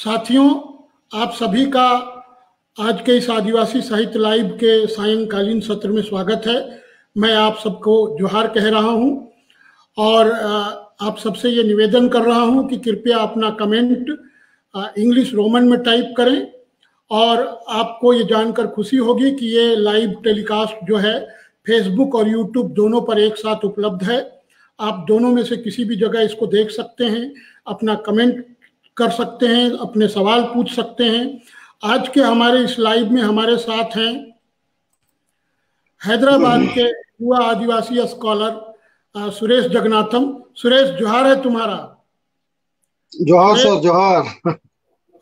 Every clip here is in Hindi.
साथियों, आप सभी का आज के इस आदिवासी साहित्य लाइव के सायंकालीन सत्र में स्वागत है। मैं आप सबको जोहार कह रहा हूं और आप सबसे ये निवेदन कर रहा हूं कि कृपया अपना कमेंट इंग्लिश रोमन में टाइप करें। और आपको ये जानकर खुशी होगी कि ये लाइव टेलीकास्ट जो है फेसबुक और यूट्यूब दोनों पर एक साथ उपलब्ध है। आप दोनों में से किसी भी जगह इसको देख सकते हैं, अपना कमेंट कर सकते हैं, अपने सवाल पूछ सकते हैं। आज के हमारे इस लाइव में हमारे साथ हैं हैदराबाद के युवा आदिवासी स्कॉलर सुरेश जगन्नाथम। सुरेश, जोहार है तुम्हारा। जोहार सर, जोहार।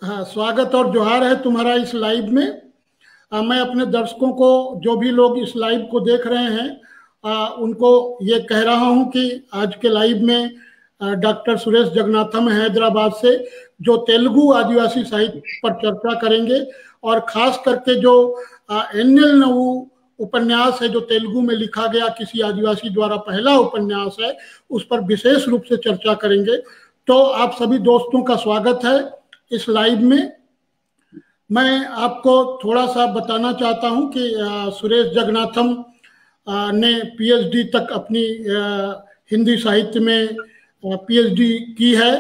हाँ, स्वागत और जोहार है तुम्हारा इस लाइव में। मैं अपने दर्शकों को, जो भी लोग इस लाइव को देख रहे हैं, उनको ये कह रहा हूं कि आज के लाइव में डॉक्टर सुरेश जगन्नाथम हैदराबाद से, जो तेलुगु आदिवासी साहित्य पर चर्चा करेंगे और खास करके जो एन्नेल नवु उपन्यास है जो तेलुगु में लिखा गया, किसी आदिवासी द्वारा पहला उपन्यास है, उस पर विशेष रूप से चर्चा करेंगे। तो आप सभी दोस्तों का स्वागत है इस लाइव में। मैं आपको थोड़ा सा बताना चाहता हूं कि सुरेश जगन्नाथम ने पीएचडी तक अपनी हिंदी साहित्य में पीएचडी की है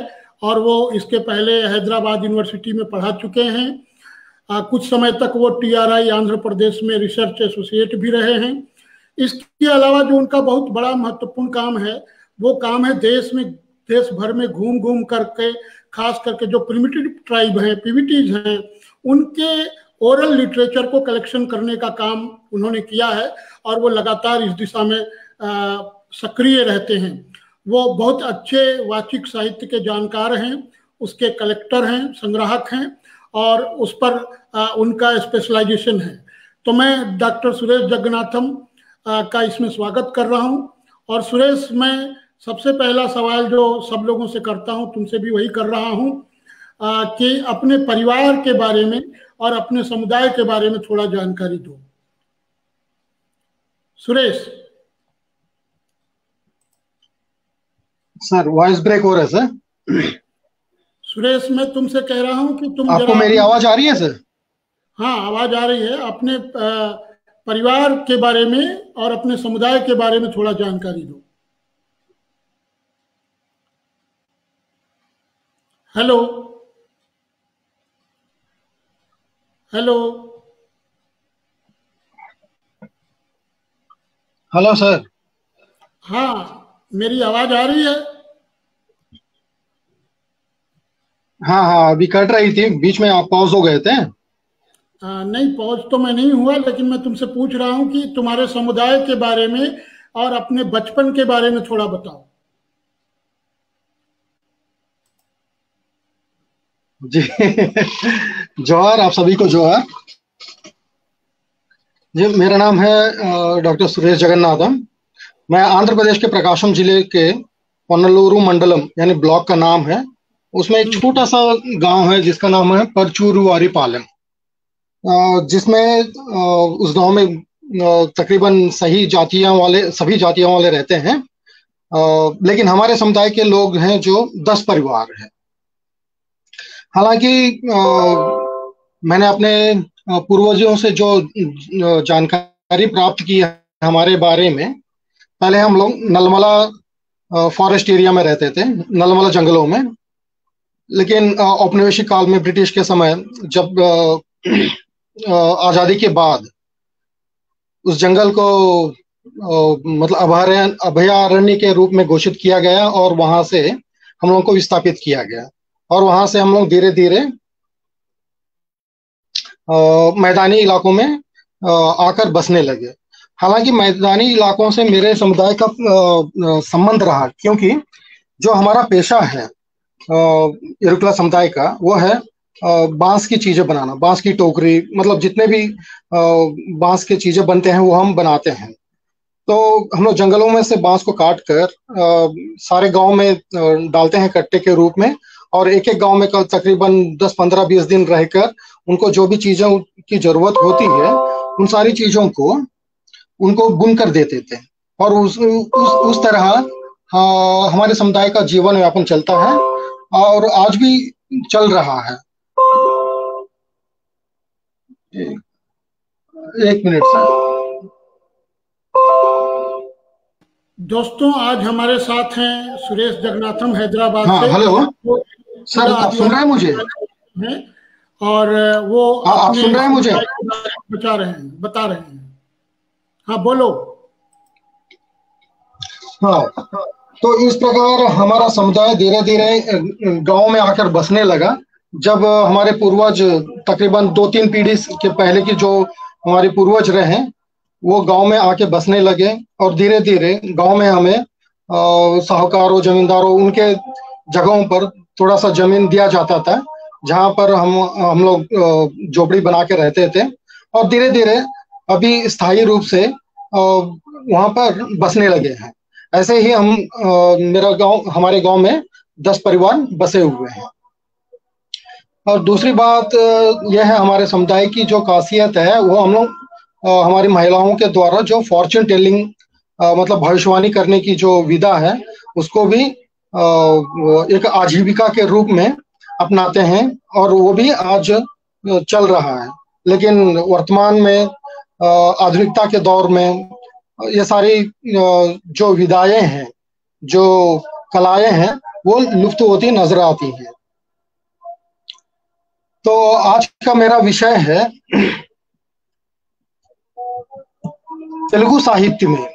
और वो इसके पहले हैदराबाद यूनिवर्सिटी में पढ़ा चुके हैं। कुछ समय तक वो टीआरआई आंध्र प्रदेश में रिसर्च एसोसिएट भी रहे हैं। इसके अलावा जो उनका बहुत बड़ा महत्वपूर्ण काम है, वो काम है देश भर में घूम घूम करके, खास करके जो प्रिमिटिव ट्राइब हैं, पीवीटीज हैं, उनके ओरल लिटरेचर को कलेक्शन करने का काम उन्होंने किया है और वो लगातार इस दिशा में सक्रिय रहते हैं। वो बहुत अच्छे वाचिक साहित्य के जानकार हैं, उसके कलेक्टर हैं, संग्राहक हैं और उस पर उनका स्पेशलाइजेशन है। तो मैं डॉक्टर सुरेश जगन्नाथम का इसमें स्वागत कर रहा हूं। और सुरेश, मैं सबसे पहला सवाल जो सब लोगों से करता हूं, तुमसे भी वही कर रहा हूं कि अपने परिवार के बारे में और अपने समुदाय के बारे में थोड़ा जानकारी दो। सुरेश। सर, वॉइस ब्रेक हो रहा है सर। सुरेश, मैं तुमसे कह रहा हूं कि तुम आपको मेरी आवाज आ रही है सर? हाँ, आवाज आ रही है। अपने परिवार के बारे में और अपने समुदाय के बारे में थोड़ा जानकारी दो। Hello hello hello sir. हाँ, मेरी आवाज आ रही है? हाँ हाँ, अभी कट रही थी, बीच में आप पॉज हो गए थे। नहीं, पॉज तो मैं नहीं हुआ, लेकिन मैं तुमसे पूछ रहा हूं कि तुम्हारे समुदाय के बारे में और अपने बचपन के बारे में थोड़ा बताओ। जी जोहार, आप सभी को जोहार जी। मेरा नाम है डॉक्टर सुरेश जगन्नाथम। मैं आंध्र प्रदेश के प्रकाशम जिले के पोन्नलूरु मंडलम यानी ब्लॉक का नाम है, उसमें एक छोटा सा गांव है जिसका नाम है परचूरुवारीपालెం, जिसमें उस गांव में तकरीबन सभी जातियों वाले रहते हैं। लेकिन हमारे समुदाय के लोग हैं जो 10 परिवार हैं। हालांकि मैंने अपने पूर्वजों से जो जानकारी प्राप्त की है हमारे बारे में, पहले हम लोग नलमला फॉरेस्ट एरिया में रहते थे, नलमला जंगलों में। लेकिन औपनिवेशिक काल में ब्रिटिश के समय जब आजादी के बाद उस जंगल को मतलब अभयारण्य के रूप में घोषित किया गया और वहां से हम लोग को विस्थापित किया गया और वहां से हम लोग धीरे धीरे मैदानी इलाकों में आकर बसने लगे। हालांकि मैदानी इलाकों से मेरे समुदाय का संबंध रहा, क्योंकि जो हमारा पेशा है इरुक्ला समुदाय का, वो है बांस की चीजें बनाना, बांस की टोकरी, मतलब जितने भी बांस के चीजें बनते हैं वो हम बनाते हैं। तो हम लोग जंगलों में से बांस को काट कर सारे गांव में डालते हैं कट्टे के रूप में, और एक एक गांव में तकरीबन 10, 15, 20 दिन रहकर उनको जो भी चीजों की जरूरत होती है उन सारी चीजों को उनको बुन कर देते थे। और उस तरह हमारे समुदाय का जीवन यापन चलता है और आज भी चल रहा है। एक, एक मिनट सर। दोस्तों, आज हमारे साथ हैं सुरेश जगन्नाथम हैदराबाद हाँ, से। हेलो वो सर, जिला आप सुन रहे हैं मुझे? आदिवासी हैं और वो आप अपने सुन रहे हैं मुझे? समुदाय के बारे में बता रहे हैं। हाँ, बोलो। हाँ, तो इस प्रकार हमारा समुदाय धीरे धीरे गांव में आकर बसने लगा। जब हमारे पूर्वज तकरीबन 2-3 पीढ़ी के पहले की जो हमारे पूर्वज रहे, वो गांव में आके बसने लगे। और धीरे धीरे गांव में हमें साहूकारों, जमींदारों, उनके जगहों पर थोड़ा सा जमीन दिया जाता था, जहां पर हम लोग झोपड़ी बना के रहते थे। और धीरे धीरे अभी स्थायी रूप से वहां पर बसने लगे हैं। ऐसे ही मेरा गांव, हमारे गांव में 10 परिवार बसे हुए हैं। और दूसरी बात यह है, हमारे समुदाय की जो खासियत है, वो हम लोग हमारी महिलाओं के द्वारा जो फॉर्च्यून टेलिंग, मतलब भविष्यवाणी करने की जो विधा है, उसको भी एक आजीविका के रूप में अपनाते हैं। और वो भी आज चल रहा है। लेकिन वर्तमान में आधुनिकता के दौर में ये सारी जो विधाएं हैं, जो कलाएं हैं, वो लुप्त होती नजर आती हैं। तो आज का मेरा विषय है तेलुगु साहित्य में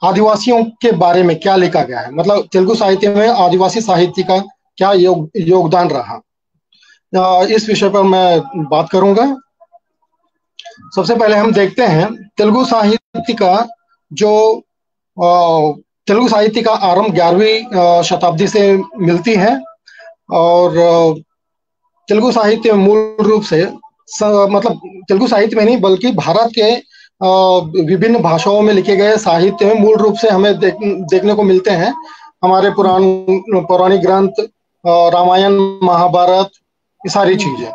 आदिवासियों के बारे में क्या लिखा गया है, मतलब तेलुगु साहित्य में आदिवासी साहित्य का क्या योगदान रहा। इस विषय पर मैं बात करूंगा। सबसे पहले हम देखते हैं तेलुगु साहित्य का जो तेलुगु साहित्य का आरंभ 11वीं शताब्दी से मिलती है। और तेलुगु साहित्य मूल रूप से मतलब तेलुगु साहित्य में नहीं, बल्कि भारत के विभिन्न भाषाओं में लिखे गए साहित्य में मूल रूप से हमें देखने को मिलते हैं हमारे पौराणिक ग्रंथ, रामायण, महाभारत, ये सारी चीजें।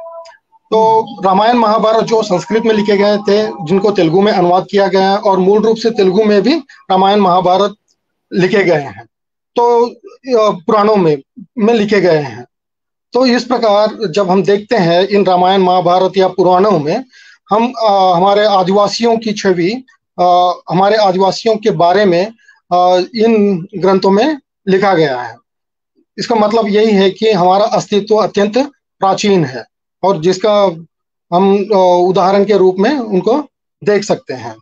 तो रामायण महाभारत जो संस्कृत में लिखे गए थे, जिनको तेलुगु में अनुवाद किया गया है, और मूल रूप से तेलुगु में भी रामायण महाभारत लिखे गए हैं, तो पुराणों में लिखे गए हैं। तो इस प्रकार जब हम देखते हैं इन रामायण महाभारत या पुराणों में, हम हमारे आदिवासियों की छवि, हमारे आदिवासियों के बारे में इन ग्रंथों में लिखा गया है। इसका मतलब यही है कि हमारा अस्तित्व अत्यंत प्राचीन है, और जिसका हम उदाहरण के रूप में उनको देख सकते हैं।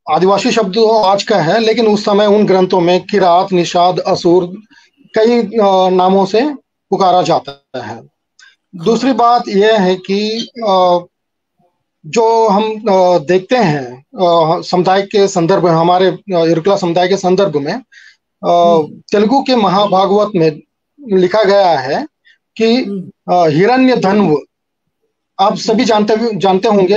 आदिवासी शब्द आज का है, लेकिन उस समय उन ग्रंथों में किरात, निषाद, असुर, कई नामों से पुकारा जाता है। दूसरी बात यह है कि जो हम देखते हैं समुदाय के संदर्भ में, हमारे इरुक्ला समुदाय के संदर्भ में, तेलुगु के महाभागवत में लिखा गया है कि हिरण्यधन्व, आप सभी जानते होंगे,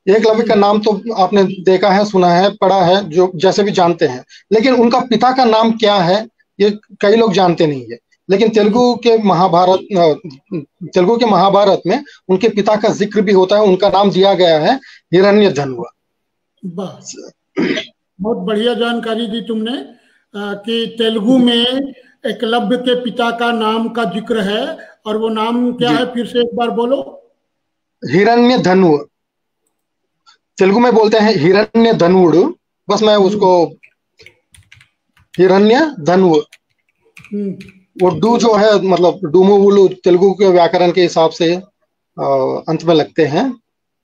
एकलव्य का नाम तो आपने देखा है, सुना है, पढ़ा है, जो जैसे भी जानते हैं। लेकिन उनका पिता का नाम क्या है, ये कई लोग जानते नहीं है। लेकिन तेलुगु के महाभारत में उनके पिता का जिक्र भी होता है। उनका नाम दिया गया है हिरण्यधन्व। बहुत बढ़िया जानकारी दी तुमने कि तेलुगु में एकलव्य के पिता का नाम का जिक्र है, और वो नाम क्या है, फिर से एक बार बोलो। हिरण्यधन्व, तेलुगु में बोलते हैं हिरण्यधनुड़, बस मैं उसको हिरण्यधन्व, वो डू जो है, मतलब डूमुवुलु तेलुगु के व्याकरण के हिसाब से अंत में लगते हैं,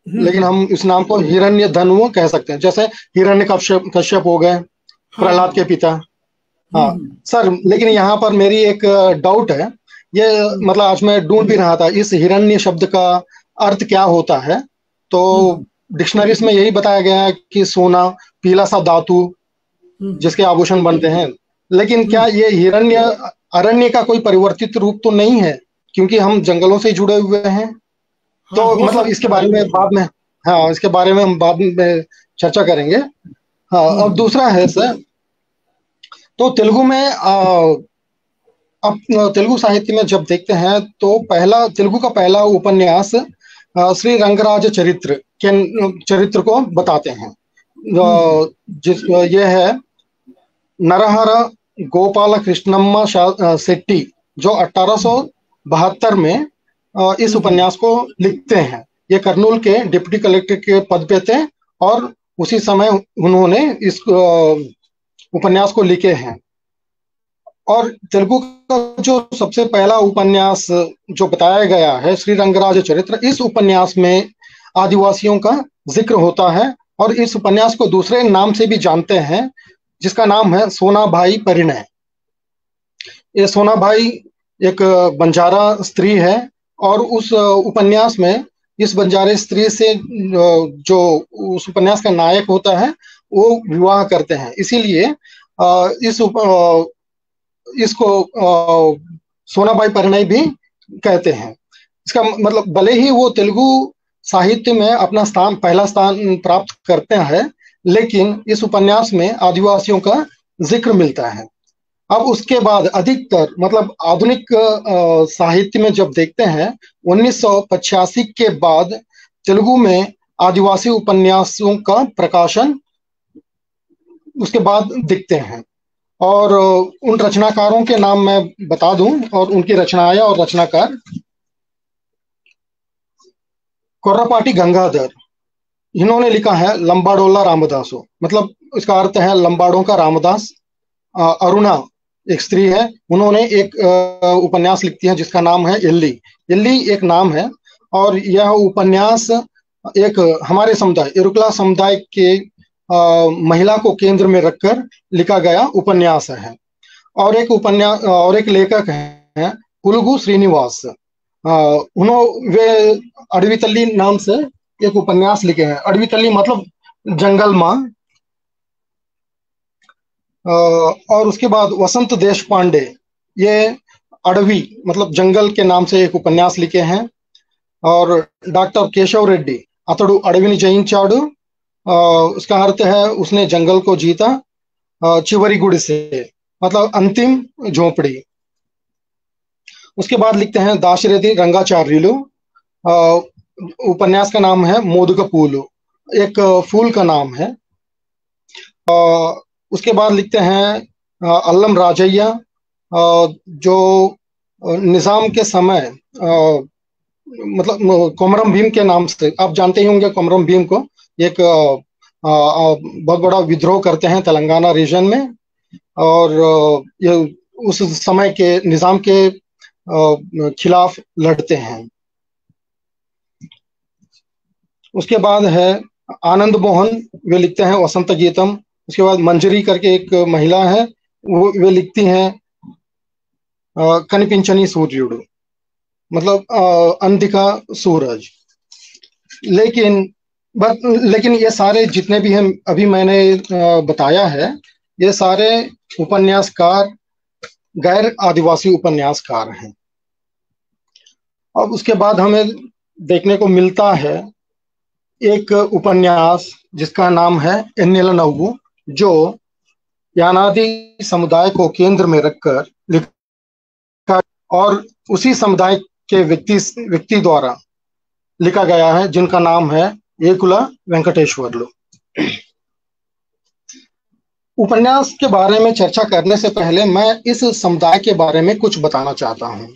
लेकिन हम इस नाम को हिरण्यधन्व कह सकते हैं। जैसे हिरण्य कश्यप हो गए, प्रहलाद के पिता। हाँ सर, लेकिन यहाँ पर मेरी एक डाउट है, ये मतलब आज मैं ढूंढ भी रहा था इस हिरण्य शब्द का अर्थ क्या होता है। तो डिक्शनरीज में यही बताया गया है कि सोना, पीला सा धातु जिसके आभूषण बनते हैं। लेकिन क्या ये हिरण्य अरण्य का कोई परिवर्तित रूप तो नहीं है, क्योंकि हम जंगलों से जुड़े हुए हैं। तो मतलब इसके बारे में बाद में, हाँ, इसके बारे में हम बाद में चर्चा करेंगे। हाँ, और दूसरा है सर, तो तेलुगु में अब तेलुगु साहित्य में जब देखते हैं तो तेलुगु का पहला उपन्यास श्री रंगराज चरित्र को बताते हैं। ये है नरहर गोपाल कृष्णम्मा शेट्टी, जो 1872 में इस उपन्यास को लिखते हैं। ये कर्नूल के डिप्टी कलेक्टर के पद पे थे और उसी समय उन्होंने इस उपन्यास को लिखे हैं। और तेलुगु का जो सबसे पहला उपन्यास जो बताया गया है, श्री रंगराज चरित्र, इस उपन्यास में आदिवासियों का जिक्र होता है और इस उपन्यास को दूसरे नाम से भी जानते हैं, जिसका नाम है सोनाभाई परिणय। ये सोनाभाई एक बंजारा स्त्री है और उस उपन्यास में इस बंजारे स्त्री से जो उस उपन्यास का नायक होता है वो विवाह करते हैं। इसीलिए इसको सोनाभाई परिणय भी कहते हैं। इसका मतलब भले ही वो तेलुगु साहित्य में अपना पहला स्थान प्राप्त करते हैं, लेकिन इस उपन्यास में आदिवासियों का जिक्र मिलता है। अब उसके बाद अधिकतर मतलब आधुनिक साहित्य में जब देखते हैं 1985 के बाद तेलुगु में आदिवासी उपन्यासों का प्रकाशन उसके बाद दिखते हैं। और उन रचनाकारों के नाम मैं बता दूं और उनकी रचनाएं और रचनाकार। कोर्रापाटी गंगाधर, इन्होंने लिखा है लंबाडोला रामदासो, मतलब इसका अर्थ है लंबाड़ों का रामदास। अरुणा एक स्त्री है, उन्होंने एक उपन्यास लिखती है जिसका नाम है एल्ली। एल्ली एक नाम है और यह उपन्यास एक हमारे समुदाय इरुक्ला समुदाय के महिला को केंद्र में रखकर लिखा गया उपन्यास है। और एक लेखक है कुलुगु श्रीनिवास, वे अडवी तल्ली नाम से एक उपन्यास लिखे हैं। अडवी तल्ली मतलब जंगल माँ। और उसके बाद वसंत देशपांडे, ये अडवी मतलब जंगल के नाम से एक उपन्यास लिखे हैं। और डॉक्टर केशव रेड्डी, अतडू अडविनी जयिंचाडु, उसका अर्थ है उसने जंगल को जीता। चिवरी गुडिसे मतलब अंतिम झोपड़ी। उसके बाद लिखते हैं दाशरथी रंगाचार्युलु, उपन्यास का नाम है मोदक पूलु, एक फूल का नाम है। उसके बाद लिखते हैं अल्लम राजैया, जो निजाम के समय मतलब कोमरम भीम के नाम से आप जानते ही होंगे। कोमरम भीम को एक बहुत बड़ा विद्रोह करते हैं तेलंगाना रीजन में और ये उस समय के निजाम के खिलाफ लड़ते हैं। उसके बाद है आनंद मोहन, वे लिखते हैं वसंत गीतम। उसके बाद मंजरी करके एक महिला है, वे लिखती हैं कनिपिंचनी सूर्युडु, मतलब अंधिका सूरज। लेकिन ये सारे जितने भी हम अभी मैंने बताया है, ये सारे उपन्यासकार गैर आदिवासी उपन्यासकार हैं। अब उसके बाद हमें देखने को मिलता है एक उपन्यास जिसका नाम है एन्नेला नव्वु, जो यानादी समुदाय को केंद्र में रखकर लिखा और उसी समुदाय के व्यक्ति द्वारा लिखा गया है, जिनका नाम है येकुला वेंकटेश्वरलु। उपन्यास के बारे में चर्चा करने से पहले मैं इस समुदाय के बारे में कुछ बताना चाहता हूं।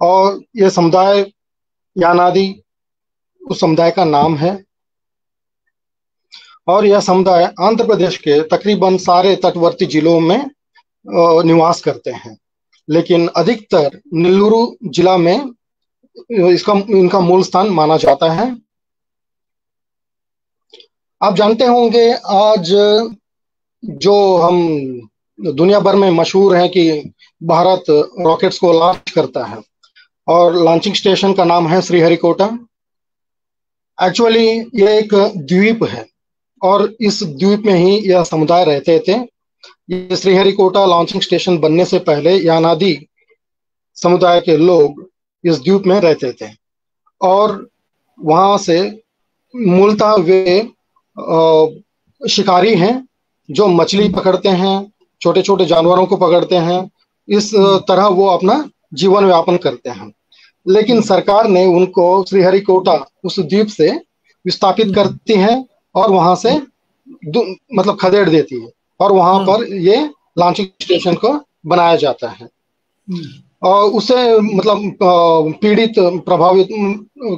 और यह समुदाय यानादी उस समुदाय का नाम है और यह समुदाय आंध्र प्रदेश के तकरीबन सारे तटवर्ती जिलों में निवास करते हैं, लेकिन अधिकतर नेल्लूरू जिला में इनका मूल स्थान माना जाता है। आप जानते होंगे आज जो हम दुनिया भर में मशहूर है कि भारत रॉकेट्स को लॉन्च करता है और लॉन्चिंग स्टेशन का नाम है श्रीहरिकोटा। एक्चुअली ये एक द्वीप है और इस द्वीप में ही यह समुदाय रहते थे। ये श्रीहरिकोटा लॉन्चिंग स्टेशन बनने से पहले यानादी समुदाय के लोग इस द्वीप में रहते थे और वहां से मूलतः वे शिकारी हैं जो मछली पकड़ते हैं, छोटे छोटे जानवरों को पकड़ते हैं। इस तरह वो अपना जीवन यापन करते हैं। लेकिन सरकार ने उनको श्रीहरिकोटा उस द्वीप से विस्थापित करती है और वहां से मतलब खदेड़ देती है और वहां पर ये लॉन्चिंग स्टेशन को बनाया जाता है। उससे मतलब पीड़ित प्रभावित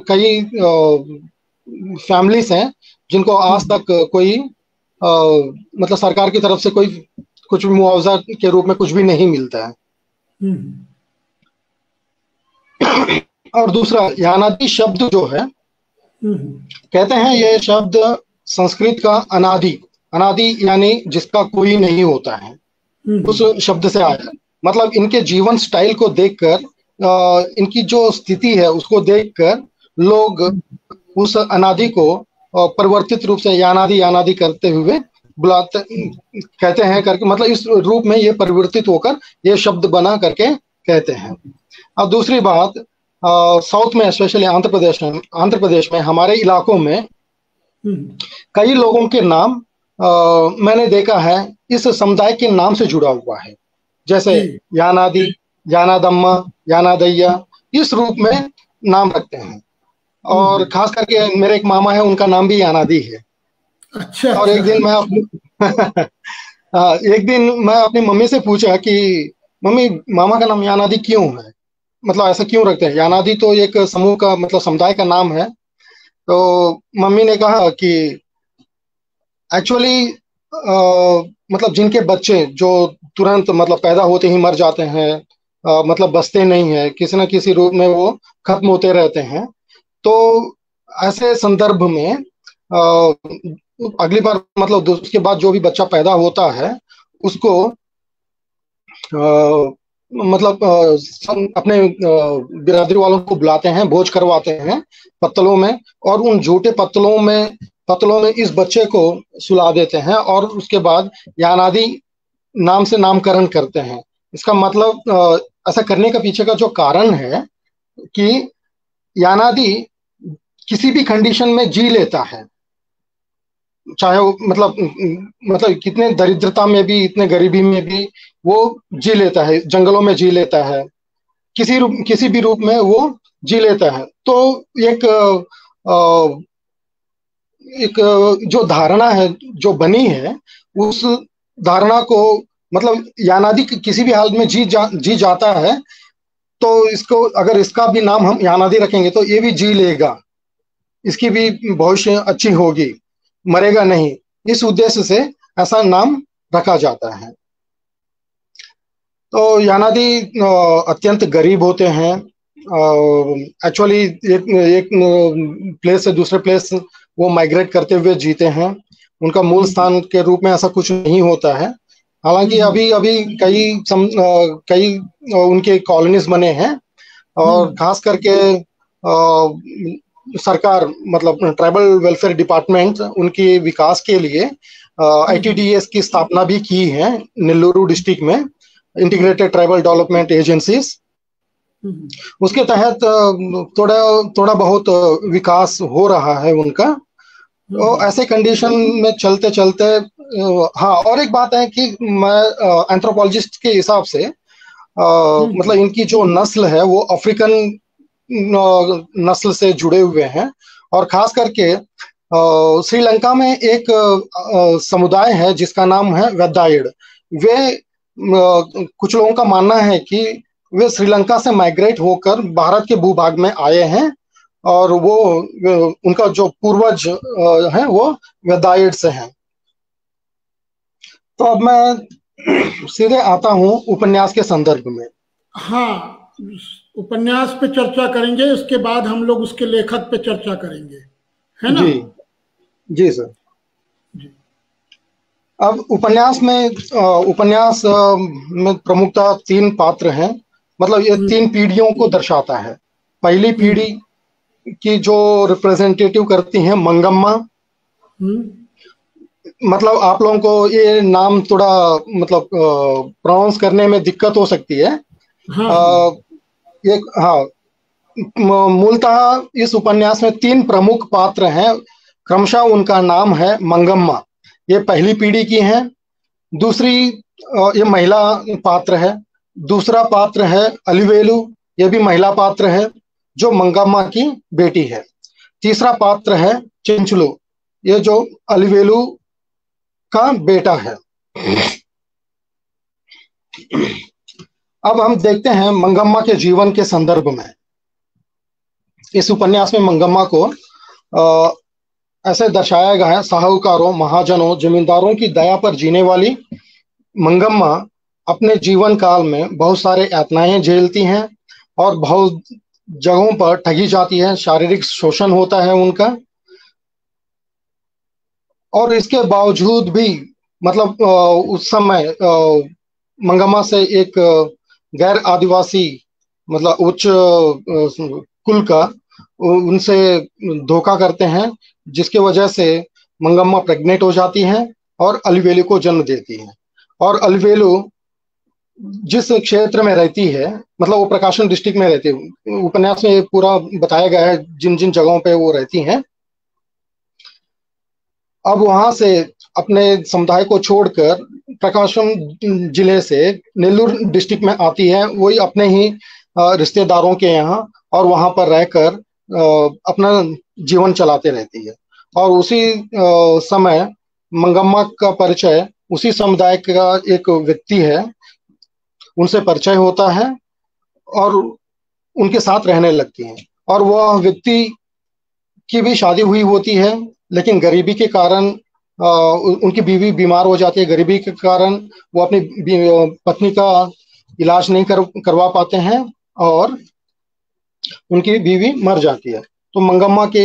कई फैमिलीज हैं जिनको आज तक कोई मतलब सरकार की तरफ से कोई कुछ भी मुआवजा के रूप में कुछ भी नहीं मिलता है। और दूसरा, यानादि शब्द जो है, कहते हैं ये शब्द संस्कृत का अनादि, अनादि यानी जिसका कोई नहीं होता है, उस शब्द से आया। मतलब इनके जीवन स्टाइल को देखकर, इनकी जो स्थिति है उसको देखकर लोग उस अनादि को परिवर्तित रूप से यानादि यानादि करते हुए बुलाते कहते हैं करके, मतलब इस रूप में ये परिवर्तित होकर ये शब्द बना करके कहते हैं। और दूसरी बात, साउथ में स्पेशली आंध्र प्रदेश में हमारे इलाकों में कई लोगों के नाम मैंने देखा है इस समुदाय के नाम से जुड़ा हुआ है, जैसे यानादि, यानादम्मा, यानादैया, इस रूप में नाम रखते हैं। और खास करके मेरे एक मामा है, उनका नाम भी यानादि है। अच्छा। और एक दिन मैं अपनी मम्मी से पूछा कि मम्मी, मामा का नाम यानादि क्यों है, मतलब ऐसा क्यों रखते हैं? यानादि तो एक समूह का मतलब समुदाय का नाम है। तो मम्मी ने कहा कि एक्चुअली मतलब जिनके बच्चे जो तुरंत मतलब पैदा होते ही मर जाते हैं, मतलब बचते नहीं है, किसी न किसी रूप में वो खत्म होते रहते हैं, तो ऐसे संदर्भ में अगली बार मतलब उसके बाद जो भी बच्चा पैदा होता है उसको मतलब अपने बिरादरी वालों को बुलाते हैं, भोज करवाते हैं पत्तलों में, और उन झूठे पत्तलों में इस बच्चे को सुला देते हैं और उसके बाद यानादि नाम से नामकरण करते हैं। इसका मतलब ऐसा करने का पीछे का जो कारण है कि यानादि किसी भी कंडीशन में जी लेता है, चाहे वो मतलब कितने दरिद्रता में भी, इतने गरीबी में भी वो जी लेता है, जंगलों में जी लेता है, किसी भी रूप में वो जी लेता है। तो एक एक जो धारणा है जो बनी है, उस धारणा को मतलब यानादि किसी भी हाल में जी जाता है, तो इसको अगर इसका भी नाम हम यानादि रखेंगे तो ये भी जी लेगा, इसकी भी भविष्य अच्छी होगी, मरेगा नहीं। इस उद्देश्य से ऐसा नाम रखा जाता है। तो यानादि अत्यंत गरीब होते हैं। एक्चुअली एक प्लेस से दूसरे प्लेस वो माइग्रेट करते हुए जीते हैं, उनका मूल स्थान के रूप में ऐसा कुछ नहीं होता है। हालांकि अभी अभी कई उनके कॉलोनीज बने हैं, और खास करके सरकार मतलब ट्राइबल वेलफेयर डिपार्टमेंट उनके विकास के लिए ITDS की स्थापना भी की है नेल्लूरू डिस्ट्रिक्ट में, इंटीग्रेटेड ट्राइबल डेवलपमेंट एजेंसीज। उसके तहत थोड़ा बहुत विकास हो रहा है उनका। तो ऐसे कंडीशन में चलते चलते हाँ, और एक बात है कि मैं एंथ्रोपोलॉजिस्ट के हिसाब से मतलब इनकी जो नस्ल है वो अफ्रीकन नस्ल से जुड़े हुए हैं। और खास करके श्रीलंका में एक समुदाय है जिसका नाम है वेदाइड। वे कुछ लोगों का मानना है कि वे श्रीलंका से माइग्रेट होकर भारत के भूभाग में आए हैं, और वो उनका जो पूर्वज है वो वेदाइड से हैं। तो अब मैं सीधे आता हूँ उपन्यास के संदर्भ में। हाँ, उपन्यास पे चर्चा करेंगे, इसके बाद हम लोग उसके लेखक पे चर्चा करेंगे, है ना? जी सर। अब उपन्यास में प्रमुखतः 3 पात्र हैं, मतलब ये 3 पीढ़ियों को दर्शाता है। पहली पीढ़ी की जो रिप्रेजेंटेटिव करती हैं मंगम्मा। मतलब आप लोगों को ये नाम थोड़ा मतलब प्रोनाउंस करने में दिक्कत हो सकती है। मूलतः इस उपन्यास में 3 प्रमुख पात्र हैं, क्रमशः उनका नाम है मंगम्मा, ये पहली पीढ़ी की हैं। दूसरी ये महिला पात्र है। दूसरा पात्र है अलिवेलु, ये भी महिला पात्र है जो मंगम्मा की बेटी है। तीसरा पात्र है चिंचलू, ये जो अलिवेलु का बेटा है। अब हम देखते हैं मंगम्मा के जीवन के संदर्भ में। इस उपन्यास में मंगम्मा को ऐसे दर्शाया गया है, साहूकारों, महाजनों, जमींदारों की दया पर जीने वाली मंगम्मा अपने जीवन काल में बहुत सारे यातनाएं झेलती हैं और बहुत जगहों पर ठगी जाती है, शारीरिक शोषण होता है उनका। और इसके बावजूद भी मतलब उस समय मंगम्मा से एक गैर आदिवासी मतलब उच्च कुल का उनसे धोखा करते हैं, जिसके वजह से मंगम्मा प्रेग्नेंट हो जाती हैं और अलिवेलु को जन्म देती हैं। और अलिवेलु जिस क्षेत्र में रहती है, मतलब वो प्रकाशम डिस्ट्रिक्ट में रहती है, उपन्यास में पूरा बताया गया है जिन जिन जगहों पे वो रहती हैं। अब वहां से अपने समुदाय को छोड़कर प्रकाशम जिले से नेल्लूर डिस्ट्रिक्ट में आती है, वही अपने ही रिश्तेदारों के यहाँ, और वहां पर रहकर अपना जीवन चलाते रहती है। और उसी समय मंगम्मा का परिचय उसी समुदाय का एक व्यक्ति है, उनसे परिचय होता है और उनके साथ रहने लगती हैं। और वह व्यक्ति की भी शादी हुई होती है, लेकिन गरीबी के कारण उनकी बीवी बीमार हो जाती है। गरीबी के कारण वो अपनी पत्नी का इलाज नहीं करवा पाते हैं और उनकी बीवी मर जाती है। तो मंगम्मा के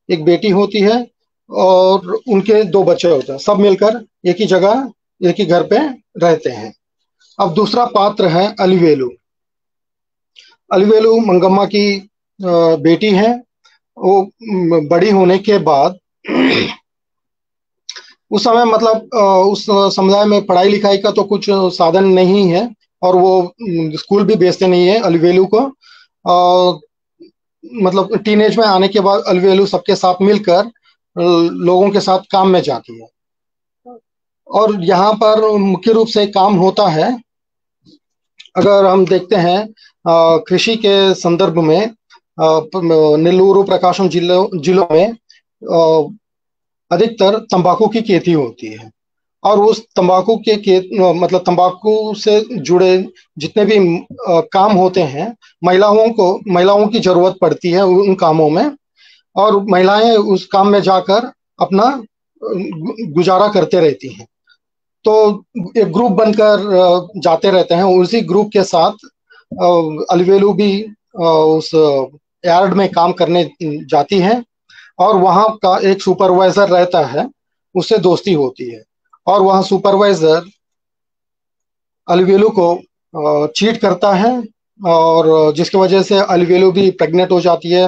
एक बेटी होती है और उनके 2 बच्चे होते हैं। सब मिलकर एक ही जगह एक ही घर पे रहते हैं। अब दूसरा पात्र है अलिवेलु। अलिवेलु मंगम्मा की बेटी है। वो बड़ी होने के बाद उस समय मतलब उस समुदाय में पढ़ाई लिखाई का तो कुछ साधन नहीं है और वो स्कूल भी भेजते नहीं है अलिवेलु को। मतलब टीनेज में आने के बाद अलिवेलु सबके साथ मिलकर लोगों के साथ काम में जाती है। और यहाँ पर मुख्य रूप से काम होता है, अगर हम देखते हैं कृषि के संदर्भ में, नेल्लूर प्रकाशम जिलों में अधिकतर तंबाकू की खेती होती है। और उस तंबाकू के मतलब तंबाकू से जुड़े जितने भी काम होते हैं, महिलाओं की जरूरत पड़ती है उन कामों में, और महिलाएं उस काम में जाकर अपना गुजारा करते रहती हैं। तो एक ग्रुप बनकर जाते रहते हैं। उसी ग्रुप के साथ अलिवेलु भी उस यार्ड में काम करने जाती है और वहां का एक सुपरवाइजर रहता है, उससे दोस्ती होती है। और वह सुपरवाइजर अलिवेलु को चीट करता है और जिसकी वजह से अलिवेलु भी प्रेग्नेंट हो जाती है।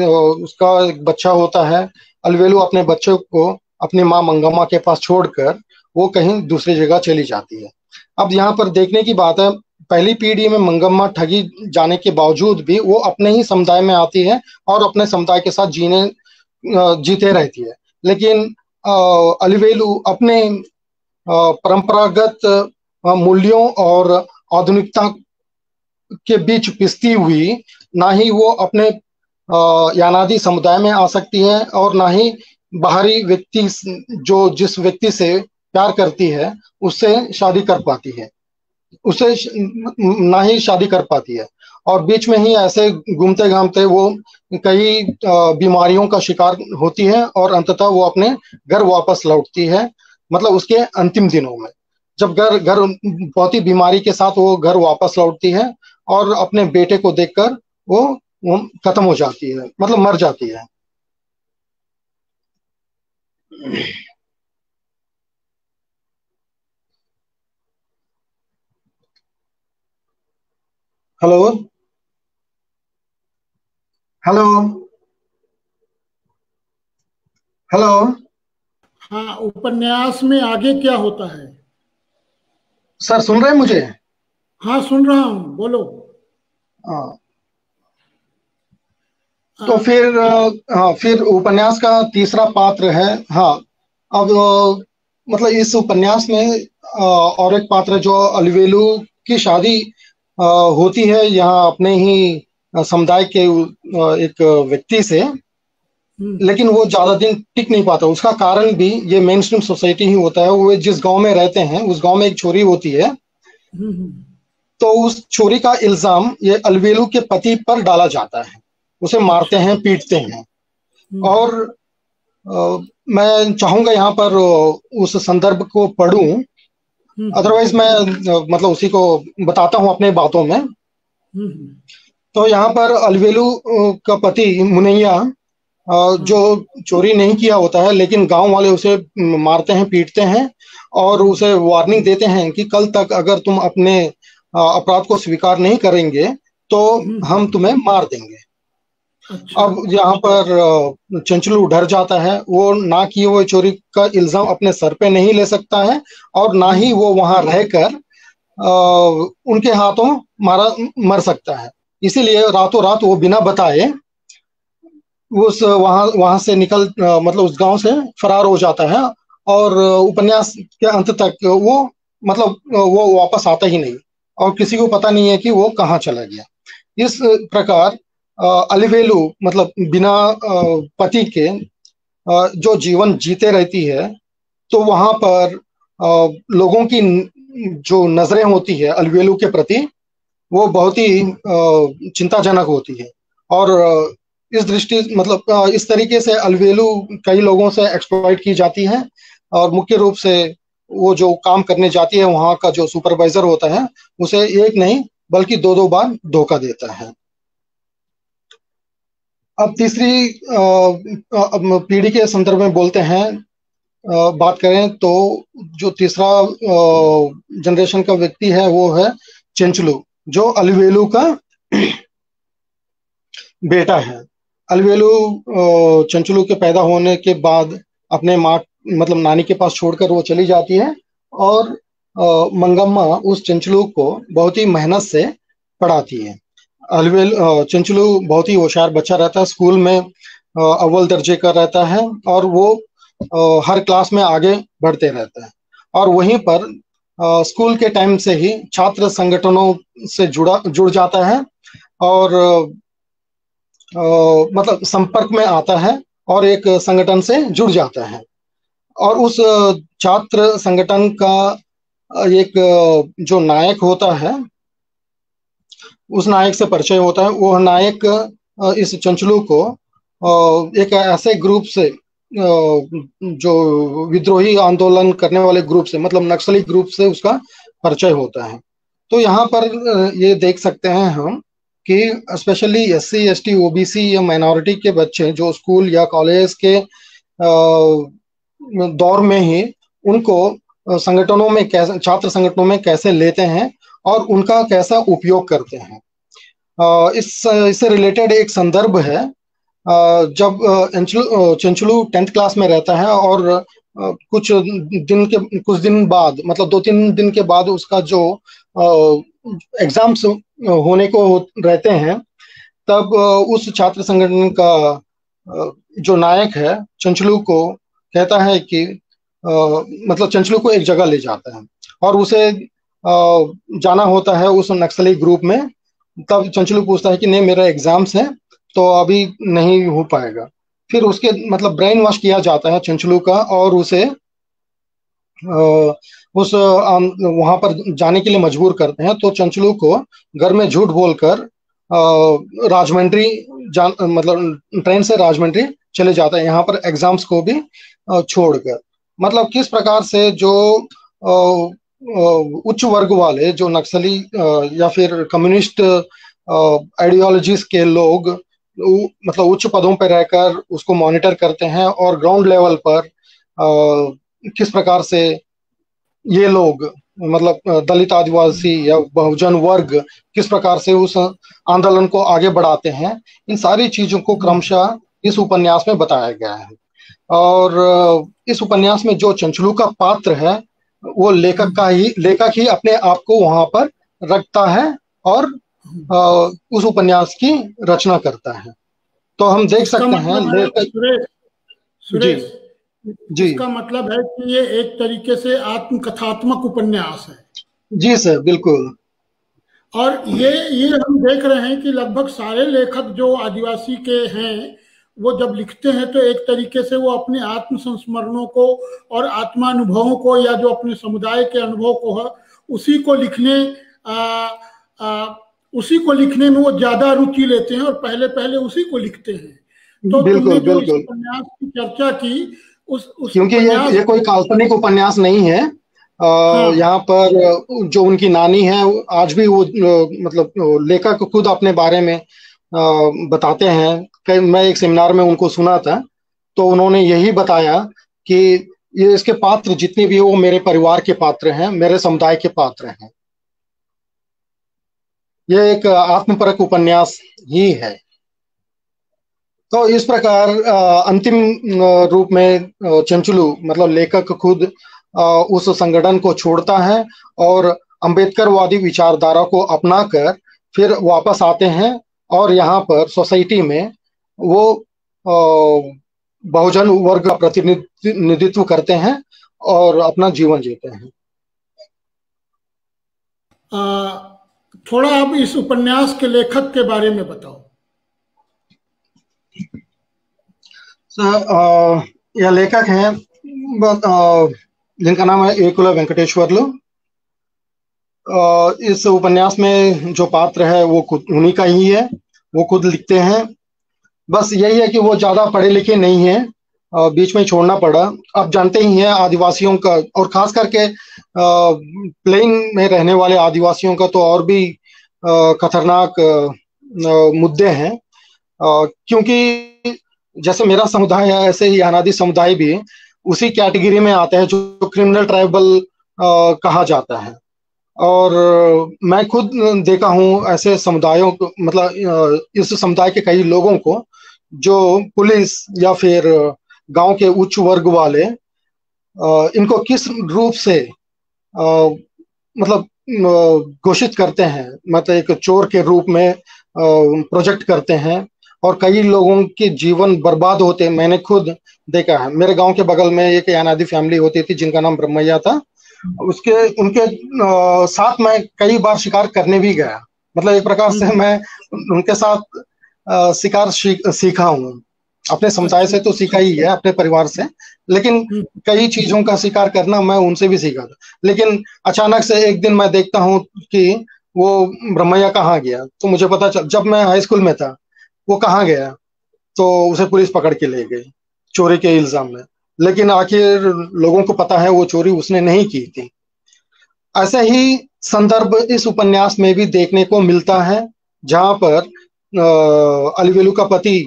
उसका एक बच्चा होता है। अलिवेलु अपने बच्चे को अपनी माँ मंगम्मा के पास छोड़कर वो कहीं दूसरी जगह चली जाती है। अब यहाँ पर देखने की बात है, पहली पीढ़ी में मंगम्मा ठगी जाने के बावजूद भी वो अपने ही समुदाय में आती है और अपने समुदाय के साथ जीते रहती है। लेकिन अलिवेलु अपने परंपरागत मूल्यों और आधुनिकता के बीच पिसती हुई ना ही वो अपने यानादी समुदाय में आ सकती है और ना ही बाहरी व्यक्ति जो जिस व्यक्ति से प्यार करती है उससे शादी कर पाती है, उससे ना ही शादी कर पाती है। और बीच में ही ऐसे घूमते घामते वो कई बीमारियों का शिकार होती है और अंततः वो अपने घर वापस लौटती है। मतलब उसके अंतिम दिनों में जब घर बहुत ही बीमारी के साथ वो घर वापस लौटती है और अपने बेटे को देखकर वो खत्म हो जाती है, मतलब मर जाती है। Hello hello hello. हाँ, उपन्यास में आगे क्या होता है? सर सुन रहे हैं मुझे? हाँ, सुन रहा हूँ, बोलो। हाँ, तो फिर उपन्यास का तीसरा पात्र है। हाँ, अब मतलब इस उपन्यास में और एक पात्र जो अलिवेलु की शादी होती है यहाँ अपने ही समुदाय के एक व्यक्ति से, लेकिन वो ज्यादा दिन टिक नहीं पाता। उसका कारण भी ये मेन स्ट्रीम सोसाइटी ही होता है। वो जिस गांव में रहते हैं उस गांव में एक छोरी होती है, तो उस चोरी का इल्जाम ये अलवेलू के पति पर डाला जाता है, उसे मारते हैं, पीटते हैं। और मैं चाहूंगा यहाँ पर उस संदर्भ को पढ़ूं, अदरवाइज मैं मतलब उसी को बताता हूँ अपने बातों में। तो यहाँ पर अलवेलू का पति मुनैया जो चोरी नहीं किया होता है, लेकिन गांव वाले उसे मारते हैं, पीटते हैं और उसे वार्निंग देते हैं कि कल तक अगर तुम अपने अपराध को स्वीकार नहीं करेंगे तो हम तुम्हें मार देंगे। अच्छा। अब यहाँ पर चंचलू डर जाता है, वो ना किए हुए चोरी का इल्जाम अपने सर पे नहीं ले सकता है और ना ही वो वहां रहकर उनके हाथों मर सकता है। इसीलिए रातों रात वो बिना बताए उस वहां से निकल मतलब उस गांव से फरार हो जाता है और उपन्यास के अंत तक वो मतलब वो वापस आता ही नहीं और किसी को पता नहीं है कि वो कहाँ चला गया। इस प्रकार अलवेलू मतलब बिना पति के जो जीवन जीते रहती है, तो वहां पर लोगों की जो नजरें होती है अलवेलू के प्रति वो बहुत ही चिंताजनक होती है। और इस दृष्टि मतलब इस तरीके से अलवेलू कई लोगों से एक्सप्लॉइट की जाती है और मुख्य रूप से वो जो काम करने जाती है वहां का जो सुपरवाइजर होता है उसे एक नहीं बल्कि दो बार धोखा देता है। अब तीसरी पीढ़ी के संदर्भ में बोलते हैं, बात करें तो जो तीसरा जनरेशन का व्यक्ति है वो है चंचलू, जो अलवेलू का बेटा है। अलवेलू चंचलू के पैदा होने के बाद अपने माँ मतलब नानी के पास छोड़कर वो चली जाती है और मंगम्मा उस चंचलू को बहुत ही मेहनत से पढ़ाती है। चंचलू बहुत ही होशियार बच्चा रहता है, स्कूल में अव्वल दर्जे का रहता है और वो हर क्लास में आगे बढ़ते रहता है। और वहीं पर स्कूल के टाइम से ही छात्र संगठनों से जुड़ जाता है और मतलब संपर्क में आता है और एक संगठन से जुड़ जाता है। और उस छात्र संगठन का एक जो नायक होता है, उस नायक से परिचय होता है। वो नायक इस चंचलू को एक ऐसे ग्रुप से जो विद्रोही आंदोलन करने वाले ग्रुप से मतलब नक्सली ग्रुप से उसका परिचय होता है। तो यहाँ पर ये देख सकते हैं हम कि स्पेशली SC ST OBC या माइनॉरिटी के बच्चे जो स्कूल या कॉलेज के दौर में ही उनको संगठनों में कैसे छात्र संगठनों में कैसे लेते हैं और उनका कैसा उपयोग करते हैं। इससे रिलेटेड एक संदर्भ है। जब चंचलू 10th क्लास में रहता है और कुछ दिन बाद मतलब 2-3 दिन के बाद उसका जो एग्जाम्स होने को रहते हैं, तब उस छात्र संगठन का जो नायक है चंचलू को कहता है कि मतलब चंचलू को एक जगह ले जाता है और उसे जाना होता है उस नक्सली ग्रुप में। तब चंचलू पूछता है कि नहीं मेरा एग्जाम्स है तो अभी नहीं हो पाएगा। फिर उसके मतलब ब्रेन वॉश किया जाता है चंचलू का और उसे वहां पर जाने के लिए मजबूर करते हैं। तो चंचलू को घर में झूठ बोलकर राजमंड्री मतलब ट्रेन से राजमंड्री चले जाता है, यहाँ पर एग्जाम्स को भी छोड़कर। मतलब किस प्रकार से जो उच्च वर्ग वाले जो नक्सली या फिर कम्युनिस्ट आइडियोलॉजीज के लोग मतलब उच्च पदों पर रहकर उसको मॉनिटर करते हैं और ग्राउंड लेवल पर किस प्रकार से ये लोग मतलब दलित आदिवासी या बहुजन वर्ग किस प्रकार से उस आंदोलन को आगे बढ़ाते हैं, इन सारी चीजों को क्रमशः इस उपन्यास में बताया गया है। और इस उपन्यास में जो चंचलू का पात्र है वो लेखक ही अपने आप को वहां पर रखता है और उस उपन्यास की रचना करता है। तो हम देख सकते हैं सुरेश जी, इसका मतलब है कि ये एक तरीके से आत्मकथात्मक उपन्यास है। जी सर, बिल्कुल। और ये हम देख रहे हैं कि लगभग सारे लेखक जो आदिवासी के हैं वो जब लिखते हैं तो एक तरीके से वो अपने आत्म संस्मरणों को और आत्मानुभवों को या जो अपने समुदाय के अनुभव को है उसी को लिखने उसी को लिखने में वो ज्यादा रुचि लेते हैं और पहले पहले उसी को लिखते हैं। तो बिल्कुल तुमने जो इस बिल्कुल, उपन्यास की चर्चा की उस क्योंकि उपन्यास ये कोई काल्पनिक उपन्यास नहीं है। हाँ यहाँ पर जो उनकी नानी है, आज भी वो मतलब लेखक खुद अपने बारे में बताते हैं कि मैं एक सेमिनार में उनको सुना था, तो उन्होंने यही बताया कि ये इसके पात्र जितने भी वो मेरे परिवार के पात्र हैं, मेरे समुदाय के पात्र हैं। ये एक आत्मपरक उपन्यास ही है। तो इस प्रकार अंतिम रूप में चंचलू मतलब लेखक खुद उस संगठन को छोड़ता है और अंबेडकरवादी विचारधारा को अपनाकर फिर वापस आते हैं और यहाँ पर सोसाइटी में वो बहुजन वर्ग का प्रतिनिधित्व करते हैं और अपना जीवन जीते हैं। थोड़ा अब इस उपन्यास के लेखक के बारे में बताओ। यह लेखक हैं जिनका नाम है एकुला वेंकटेश्वरलु। इस उपन्यास में जो पात्र है वो खुद उन्हीं का ही है, वो खुद लिखते हैं। बस यही है कि वो ज्यादा पढ़े लिखे नहीं है, बीच में छोड़ना पड़ा। आप जानते ही हैं आदिवासियों का, और खास करके प्लेन में रहने वाले आदिवासियों का तो और भी खतरनाक मुद्दे हैं, क्योंकि जैसे मेरा समुदाय है ऐसे ही अनादि समुदाय भी उसी कैटेगरी में आता है जो क्रिमिनल ट्राइबल कहा जाता है। और मैं खुद देखा हूँ ऐसे समुदायों को, मतलब इस समुदाय के कई लोगों को जो पुलिस या फिर गांव के उच्च वर्ग वाले इनको किस रूप से मतलब घोषित करते हैं, मतलब एक चोर के रूप में प्रोजेक्ट करते हैं और कई लोगों के जीवन बर्बाद होते हैं। मैंने खुद देखा है। मेरे गांव के बगल में एक अनादि फैमिली होती थी जिनका नाम ब्रह्मैया था। उनके साथ मैं कई बार शिकार करने भी गया। मतलब एक प्रकार से मैं उनके साथ शिकार सीखा हूँ। अपने समुदाय से तो सीखा ही है, अपने परिवार से, लेकिन कई चीजों का शिकार करना मैं उनसे भी सीखा था। लेकिन अचानक से एक दिन मैं देखता हूँ कि वो ब्रह्मैया कहाँ गया, तो मुझे पता चल, जब मैं हाई स्कूल में था, वो कहाँ गया, तो उसे पुलिस पकड़ के ले गई चोरी के इल्जाम में। लेकिन आखिर लोगों को पता है वो चोरी उसने नहीं की थी। ऐसा ही संदर्भ इस उपन्यास में भी देखने को मिलता है, जहां पर अलीवेलु का पति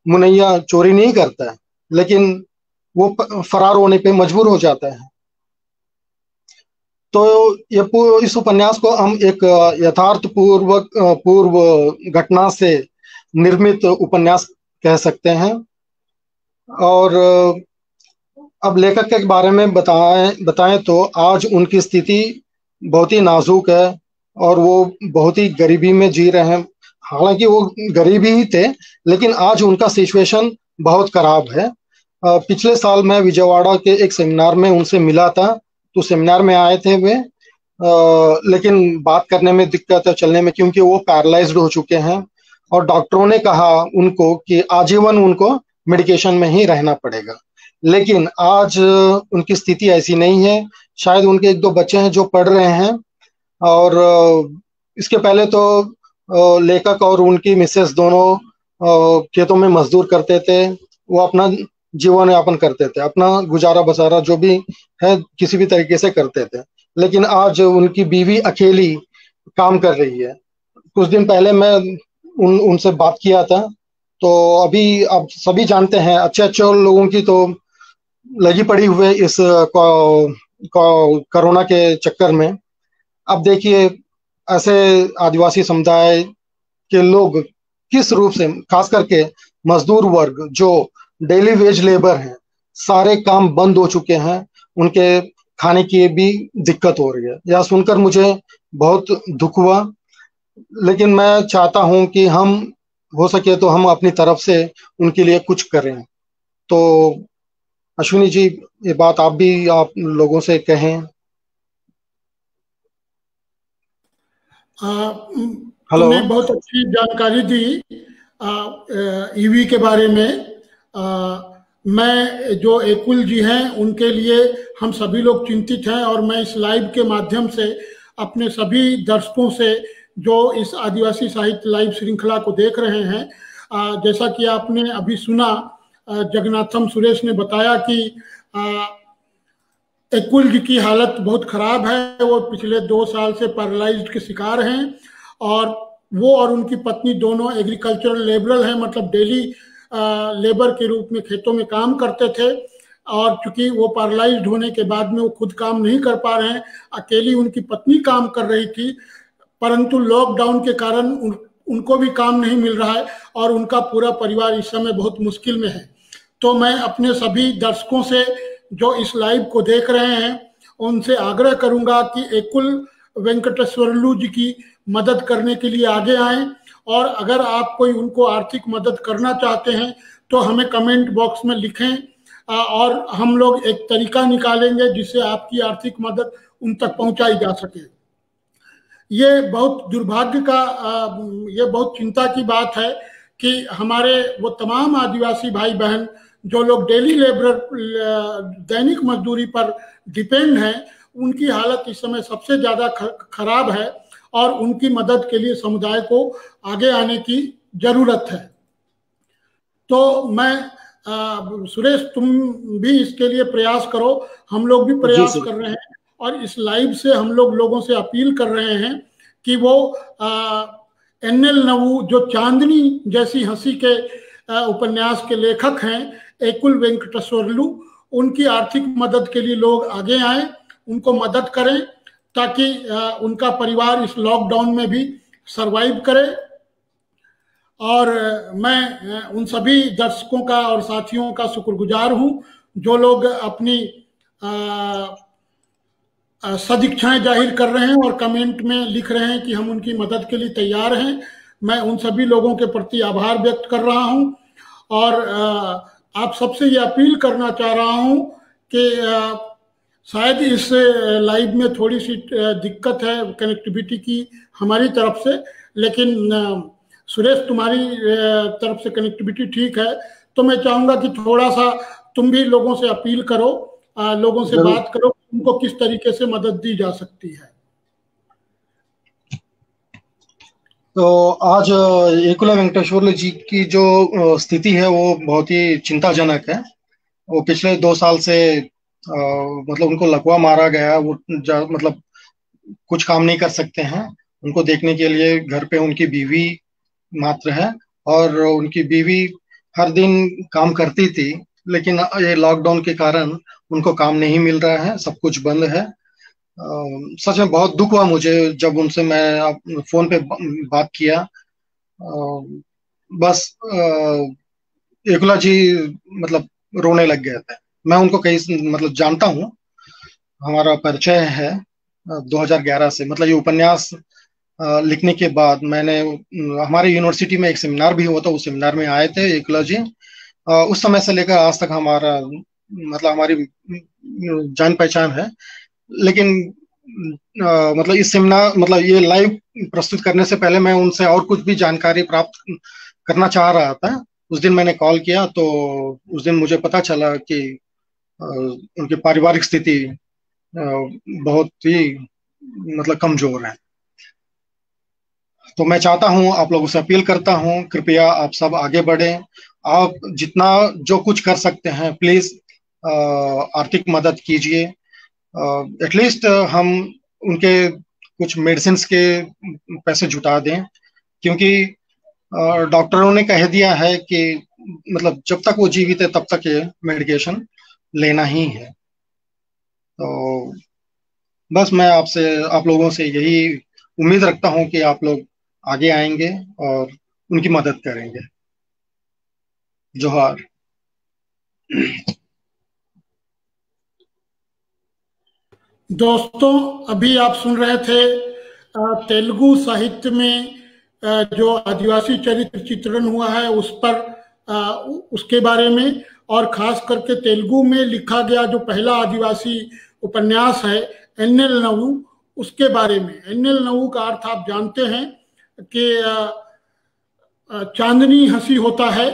मुनैया चोरी नहीं करता है, लेकिन वो फरार होने पे मजबूर हो जाता है। तो इस उपन्यास को हम एक यथार्थ पूर्व घटना से निर्मित उपन्यास कह सकते हैं। और अब लेखक के बारे में बताएं तो आज उनकी स्थिति बहुत ही नाजुक है और वो बहुत ही गरीबी में जी रहे हैं। हालांकि वो गरीबी ही थे, लेकिन आज उनका सिचुएशन बहुत खराब है। पिछले साल मैं विजयवाड़ा के एक सेमिनार में उनसे मिला था, तो सेमिनार में आए थे वे, लेकिन बात करने में दिक्कत है, चलने में, क्योंकि वो पैरालाइज्ड हो चुके हैं और डॉक्टरों ने कहा उनको कि आजीवन उनको मेडिकेशन में ही रहना पड़ेगा। लेकिन आज उनकी स्थिति ऐसी नहीं है। शायद उनके एक दो बच्चे हैं जो पढ़ रहे हैं, और इसके पहले तो लेखक और उनकी मिसेस दोनों खेतों में मजदूर करते थे। वो अपना जीवन यापन करते थे, अपना गुजारा बसारा जो भी है किसी भी तरीके से करते थे। लेकिन आज उनकी बीवी अकेली काम कर रही है। कुछ दिन पहले मैं उनसे बात किया था, तो अभी आप सभी जानते हैं अच्छे अच्छे लोगों की तो लगी पड़ी हुए इस कोरोना के चक्कर में। अब देखिए ऐसे आदिवासी समुदाय के लोग किस रूप से, खास करके मजदूर वर्ग जो डेली वेज लेबर हैं, सारे काम बंद हो चुके हैं, उनके खाने की भी दिक्कत हो रही है। यह सुनकर मुझे बहुत दुख हुआ। लेकिन मैं चाहता हूं कि हम हो सके तो हम अपनी तरफ से उनके लिए कुछ करें। तो अश्विनी जी, ये बात आप लोगों से कहें। तुमने बहुत अच्छी जानकारी दी ईवी के बारे में। मैं जो एकुल जी हैं उनके लिए हम सभी लोग चिंतित हैं, और मैं इस लाइव के माध्यम से अपने सभी दर्शकों से जो इस आदिवासी साहित्य लाइव श्रृंखला को देख रहे हैं। जैसा कि आपने अभी सुना, जगन्नाथम सुरेश ने बताया कि एकुल जी की हालत बहुत खराब है। वो पिछले 2 साल से पैरालाइज्ड के शिकार हैं और वो और उनकी पत्नी दोनों एग्रीकल्चरल लेबरल हैं, मतलब डेली लेबर के रूप में खेतों में काम करते थे। और चूंकि वो पैरालाइज्ड होने के बाद में वो खुद काम नहीं कर पा रहे हैं, अकेली उनकी पत्नी काम कर रही थी, परंतु लॉकडाउन के कारण उनको भी काम नहीं मिल रहा है और उनका पूरा परिवार इस समय बहुत मुश्किल में है। तो मैं अपने सभी दर्शकों से जो इस लाइव को देख रहे हैं उनसे आग्रह करूंगा कि एकुल वेंकटेश्वरलू जी की मदद करने के लिए आगे आएं। और अगर आप कोई उनको आर्थिक मदद करना चाहते हैं तो हमें कमेंट बॉक्स में लिखें और हम लोग एक तरीका निकालेंगे जिससे आपकी आर्थिक मदद उन तक पहुंचाई जा सके। ये बहुत दुर्भाग्य का, ये बहुत चिंता की बात है कि हमारे वो तमाम आदिवासी भाई बहन जो लोग डेली लेबर, दैनिक मजदूरी पर डिपेंड हैं, उनकी हालत इस समय सबसे ज़्यादा खराब है और उनकी मदद के लिए समुदाय को आगे आने की जरूरत है। तो मैं सुरेश, तुम भी इसके लिए प्रयास करो, हम लोग भी प्रयास कर रहे हैं और इस लाइव से हम लोगों से अपील कर रहे हैं कि वो NL नवू जो चांदनी जैसी हंसी के उपन्यास के लेखक हैं, एकुल वेंकटेश्वरलू, उनकी आर्थिक मदद के लिए लोग आगे आएं, उनको मदद करें ताकि उनका परिवार इस लॉकडाउन में भी सरवाइव करे। और मैं उन सभी दर्शकों का और साथियों का शुक्रगुजार हूं जो लोग अपनी सदिच्छाएं जाहिर कर रहे हैं और कमेंट में लिख रहे हैं कि हम उनकी मदद के लिए तैयार हैं। मैं उन सभी लोगों के प्रति आभार व्यक्त कर रहा हूं और आप सबसे ये अपील करना चाह रहा हूं कि शायद इस लाइव में थोड़ी सी दिक्कत है कनेक्टिविटी की हमारी तरफ से, लेकिन सुरेश तुम्हारी तरफ से कनेक्टिविटी ठीक है। तो मैं चाहूंगा कि थोड़ा सा तुम भी लोगों से अपील करो, लोगों से बात करो, उनको किस तरीके से मदद दी जा सकती है। तो आज एकुल वेंकटेश्वरलू जी की जो स्थिति है वो बहुत ही चिंताजनक है। वो पिछले 2 साल से मतलब उनको लकवा मारा गया, वो मतलब कुछ काम नहीं कर सकते हैं। उनको देखने के लिए घर पे उनकी बीवी मात्र है और उनकी बीवी हर दिन काम करती थी, लेकिन ये लॉकडाउन के कारण उनको काम नहीं मिल रहा है, सब कुछ बंद है। सच में बहुत दुख हुआ मुझे जब उनसे मैं फोन पे बात किया। बस एकुला जी मतलब रोने लग गए थे। मैं उनको कहीं मतलब जानता हूँ, हमारा परिचय है 2011 से। मतलब ये उपन्यास लिखने के बाद मैंने हमारे यूनिवर्सिटी में एक सेमिनार भी हुआ था, उस सेमिनार में आए थे एकुला जी। उस समय से लेकर आज तक हमारा मतलब हमारी जान पहचान है। लेकिन मतलब इस सेमिनार मतलब ये लाइव प्रस्तुत करने से पहले मैं उनसे और कुछ भी जानकारी प्राप्त करना चाह रहा था। उस दिन मैंने कॉल किया तो उस दिन मुझे पता चला कि उनकी पारिवारिक स्थिति बहुत ही मतलब कमजोर है। तो मैं चाहता हूं, आप लोगों से अपील करता हूं, कृपया आप सब आगे बढ़ें। आप जितना जो कुछ कर सकते हैं प्लीज आर्थिक मदद कीजिए। एटलीस्ट हम उनके कुछ मेडिसिन के पैसे जुटा दें, क्योंकि डॉक्टरों ने कह दिया है कि मतलब जब तक वो जीवित है तब तक ये मेडिकेशन लेना ही है। तो बस मैं आप लोगों से यही उम्मीद रखता हूं कि आप लोग आगे आएंगे और उनकी मदद करेंगे। जोहार। दोस्तों, अभी आप सुन रहे थे तेलुगु साहित्य में जो आदिवासी चरित्र चित्रण हुआ है उस पर उसके बारे में, और खास करके तेलुगु में लिखा गया जो पहला आदिवासी उपन्यास है NL नवू, उसके बारे में। NL नवू का अर्थ आप जानते हैं कि चांदनी हंसी होता है।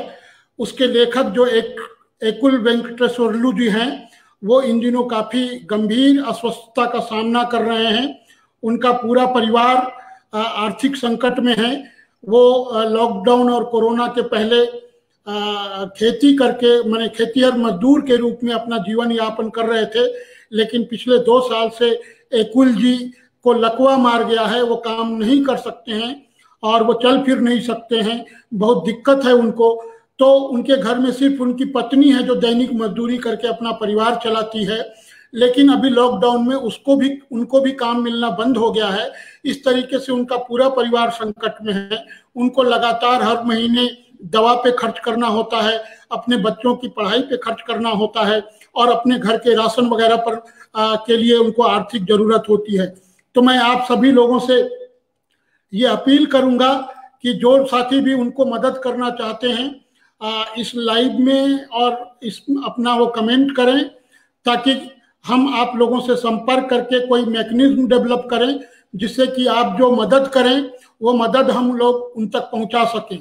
उसके लेखक जो एकुल वेंकटेश्वरलू जी हैं, वो इन दिनों काफी गंभीर अस्वस्थता का सामना कर रहे हैं। उनका पूरा परिवार आर्थिक संकट में हैं। वो लॉकडाउन और कोरोना के पहले खेती करके, माने खेतीहर मजदूर के रूप में अपना जीवन यापन कर रहे थे, लेकिन पिछले 2 साल से एकुल जी को लकवा मार गया है। वो काम नहीं कर सकते हैं और वो चल फिर नहीं सकते हैं, बहुत दिक्कत है उनको। तो उनके घर में सिर्फ उनकी पत्नी है जो दैनिक मजदूरी करके अपना परिवार चलाती है, लेकिन अभी लॉकडाउन में उनको भी काम मिलना बंद हो गया है। इस तरीके से उनका पूरा परिवार संकट में है। उनको लगातार हर महीने दवा पे खर्च करना होता है, अपने बच्चों की पढ़ाई पे खर्च करना होता है और अपने घर के राशन वगैरह पर के लिए उनको आर्थिक जरूरत होती है। तो मैं आप सभी लोगों से ये अपील करूंगा कि जो साथी भी उनको मदद करना चाहते हैं इस लाइव में और इस अपना वो कमेंट करें, ताकि हम आप लोगों से संपर्क करके कोई मैकेनिज्म डेवलप करें जिससे कि आप जो मदद करें वो मदद हम लोग उन तक पहुंचा सकें।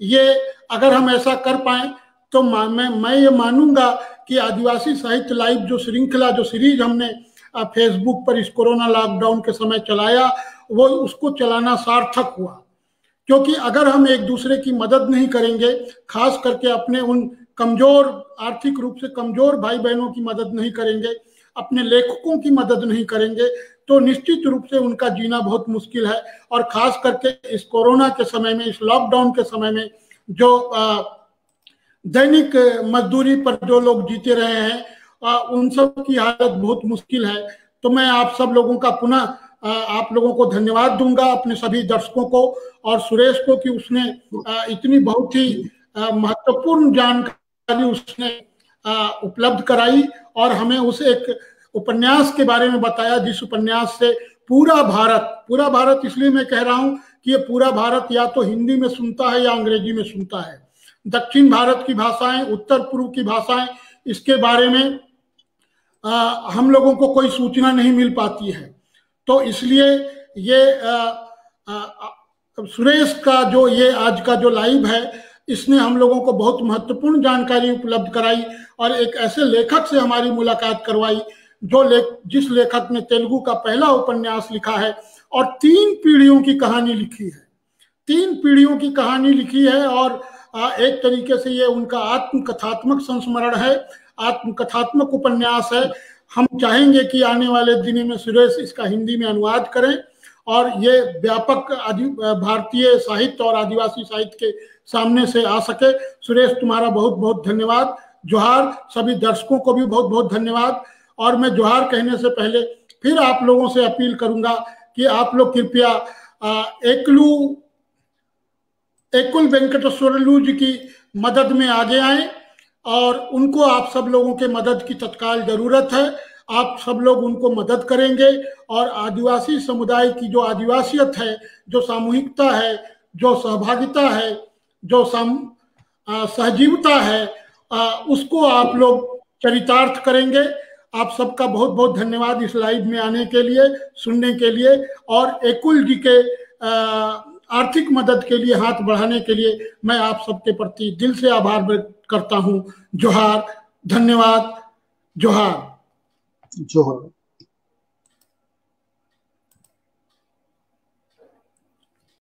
ये अगर हम ऐसा कर पाए तो मैं ये मानूंगा कि आदिवासी साहित्य लाइव जो श्रृंखला, जो सीरीज हमने फेसबुक पर इस कोरोना लॉकडाउन के समय चलाया, वो उसको चलाना सार्थक हुआ। क्योंकि अगर हम एक दूसरे की मदद नहीं करेंगे, खास करके अपने उन कमजोर, आर्थिक रूप से कमजोर भाई बहनों की मदद नहीं करेंगे, अपने लेखकों की मदद नहीं करेंगे, तो निश्चित रूप से उनका जीना बहुत मुश्किल है। और खास करके इस कोरोना के समय में, इस लॉकडाउन के समय में जो दैनिक मजदूरी पर जो लोग जीते रहे हैं उन सब की हालत बहुत मुश्किल है। तो मैं आप सब लोगों का पुनः आप लोगों को धन्यवाद दूंगा, अपने सभी दर्शकों को और सुरेश को, कि उसने इतनी बहुत ही महत्वपूर्ण जानकारी उसने उपलब्ध कराई और हमें उस एक उपन्यास के बारे में बताया जिस उपन्यास से पूरा भारत इसलिए मैं कह रहा हूं कि ये पूरा भारत या तो हिंदी में सुनता है या अंग्रेजी में सुनता है। दक्षिण भारत की भाषाएं, उत्तर पूर्व की भाषाएं, इसके बारे में हम लोगों को कोई सूचना नहीं मिल पाती है। तो इसलिए ये सुरेश का जो ये आज का जो लाइव है, इसने हम लोगों को बहुत महत्वपूर्ण जानकारी उपलब्ध कराई और एक ऐसे लेखक से हमारी मुलाकात करवाई जिस लेखक ने तेलुगु का पहला उपन्यास लिखा है और 3 पीढ़ियों की कहानी लिखी है। 3 पीढ़ियों की कहानी लिखी है और एक तरीके से ये उनका आत्मकथात्मक संस्मरण है, आत्मकथात्मक उपन्यास है। हम चाहेंगे कि आने वाले दिनों में सुरेश इसका हिंदी में अनुवाद करें और ये व्यापक भारतीय साहित्य और आदिवासी साहित्य के सामने से आ सके। सुरेश, तुम्हारा बहुत बहुत धन्यवाद। जोहार। सभी दर्शकों को भी बहुत बहुत धन्यवाद। और मैं जोहार कहने से पहले फिर आप लोगों से अपील करूंगा कि आप लोग कृपया एकुल वेंकटेश्वरलू जी की मदद में आगे आए और उनको आप सब लोगों के मदद की तत्काल जरूरत है। आप सब लोग उनको मदद करेंगे और आदिवासी समुदाय की जो आदिवासियत है, जो सामूहिकता है, जो सहभागिता है, जो सहजीवता है, उसको आप लोग चरितार्थ करेंगे। आप सबका बहुत बहुत धन्यवाद इस लाइव में आने के लिए, सुनने के लिए और एकुल जी के आर्थिक मदद के लिए हाथ बढ़ाने के लिए मैं आप सबके प्रति दिल से आभार व्यक्त करता हूं। जोहार। धन्यवाद। जोहार। जोहार।